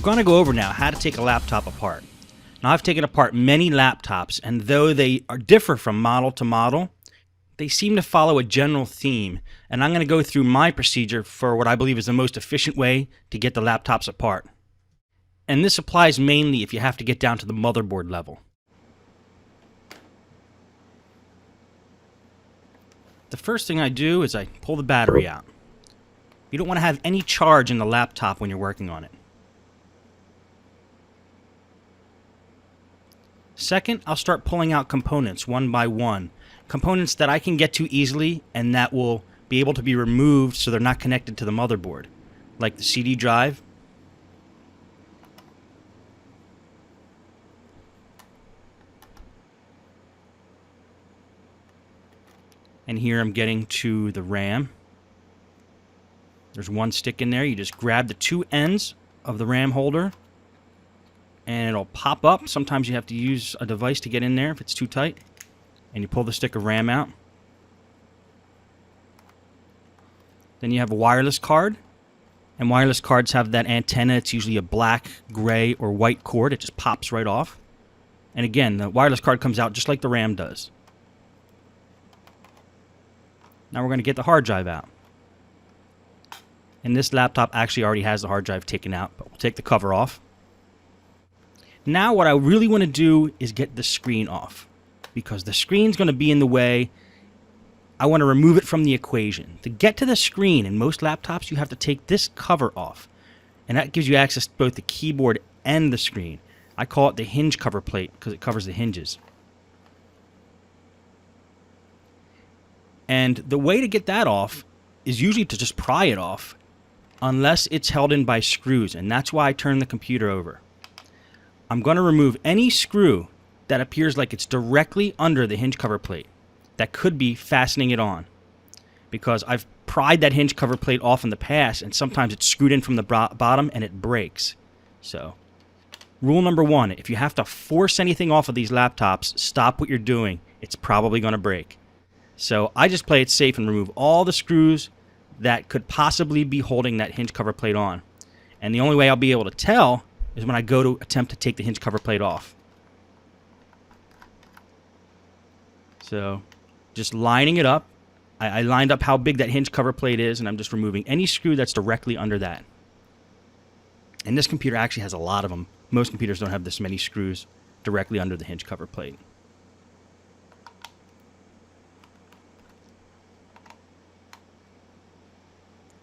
going to go over now how to take a laptop apart. Now, I've taken apart many laptops, and though they differ from model to model, they seem to follow a general theme, and I'm going to go through my procedure for what I believe is the most efficient way to get the laptops apart. And this applies mainly if you have to get down to the motherboard level. The first thing I do is I pull the battery out. You don't want to have any charge in the laptop when you're working on it. Second, I'll start pulling out components one by one. Components that I can get to easily and that will be able to be removed so they're not connected to the motherboard, like the CD drive. And here I'm getting to the RAM. There's one stick in there. You just grab the two ends of the RAM holder and it'll pop up. Sometimes you have to use a device to get in there if it's too tight. And you pull the stick of RAM out. Then you have a wireless card. And wireless cards have that antenna. It's usually a black, gray, or white cord. It just pops right off. And again, the wireless card comes out just like the RAM does. Now we're going to get the hard drive out. And this laptop actually already has the hard drive taken out, but we'll take the cover off. Now what I really want to do is get the screen off, because the screen's going to be in the way. I want to remove it from the equation. To get to the screen in most laptops, you have to take this cover off, and that gives you access to both the keyboard and the screen. I call it the hinge cover plate because it covers the hinges. And the way to get that off is usually to just pry it off, unless it's held in by screws, and that's why I turn the computer over. I'm going to remove any screw that appears like it's directly under the hinge cover plate that could be fastening it on, because I've pried that hinge cover plate off in the past and sometimes it's screwed in from the bottom and it breaks. So rule number one, if you have to force anything off of these laptops, stop what you're doing. It's probably going to break. So I just play it safe and remove all the screws that could possibly be holding that hinge cover plate on. And the only way I'll be able to tell is when I go to attempt to take the hinge cover plate off. So just lining it up. I lined up how big that hinge cover plate is, and I'm just removing any screw that's directly under that. And this computer actually has a lot of them. Most computers don't have this many screws directly under the hinge cover plate.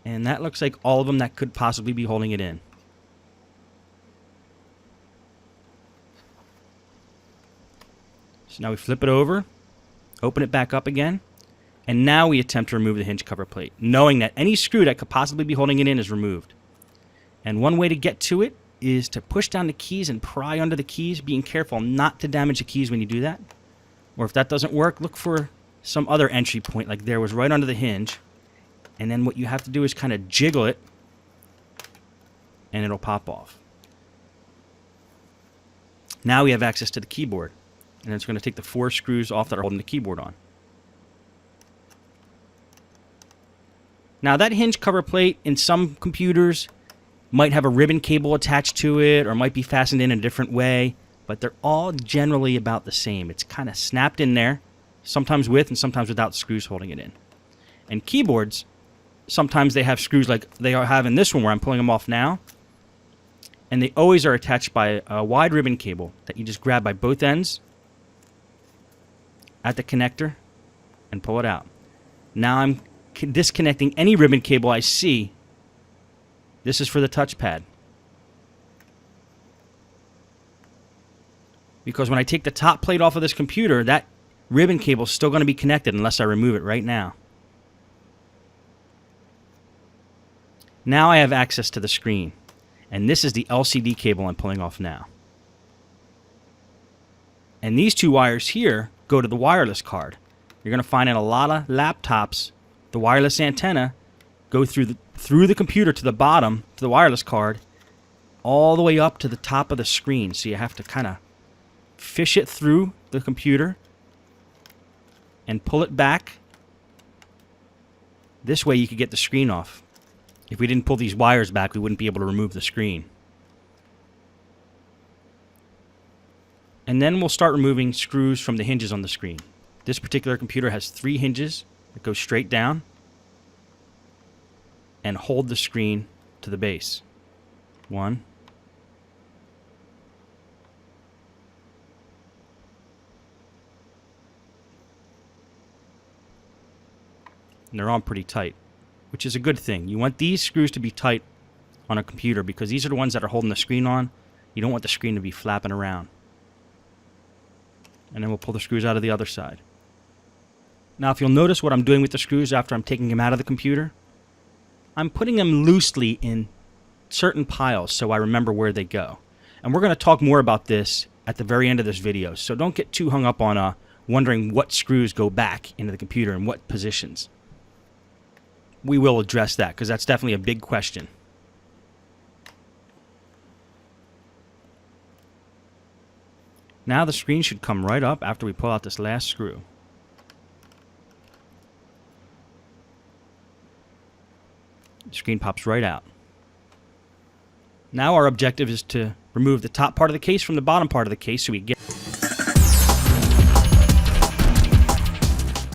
And that looks like all of them that could possibly be holding it in. So now we flip it over, open it back up again, and now we attempt to remove the hinge cover plate, knowing that any screw that could possibly be holding it in is removed. And one way to get to it is to push down the keys and pry under the keys, being careful not to damage the keys when you do that. Or if that doesn't work, look for some other entry point, like there was right under the hinge. And then what you have to do is kind of jiggle it, and it'll pop off. Now we have access to the keyboard. And it's going to take the 4 screws off that are holding the keyboard on. Now that hinge cover plate in some computers might have a ribbon cable attached to it or might be fastened in a different way, but they're all generally about the same. It's kind of snapped in there, sometimes with and sometimes without screws holding it in. And keyboards, sometimes they have screws like they have in this one where I'm pulling them off now, and they always are attached by a wide ribbon cable that you just grab by both ends at the connector and pull it out. Now I'm disconnecting any ribbon cable I see. This is for the touchpad. Because when I take the top plate off of this computer, that ribbon cable is still going to be connected unless I remove it right now. Now I have access to the screen. And this is the LCD cable I'm pulling off now. And these 2 wires here go to the wireless card. You're going to find in a lot of laptops, the wireless antenna go through the computer to the bottom, to the wireless card, all the way up to the top of the screen. So you have to kind of fish it through the computer and pull it back. This way you could get the screen off. If we didn't pull these wires back, we wouldn't be able to remove the screen. And then we'll start removing screws from the hinges on the screen. This particular computer has 3 hinges that go straight down and hold the screen to the base. 1. And they're on pretty tight, which is a good thing. You want these screws to be tight on a computer because these are the ones that are holding the screen on. You don't want the screen to be flapping around. And then we'll pull the screws out of the other side. Now, if you'll notice what I'm doing with the screws after I'm taking them out of the computer, I'm putting them loosely in certain piles so I remember where they go. And we're going to talk more about this at the very end of this video, so don't get too hung up on wondering what screws go back into the computer and what positions. We will address that because that's definitely a big question. Now the screen should come right up after we pull out this last screw. The screen pops right out. Now our objective is to remove the top part of the case from the bottom part of the case so we get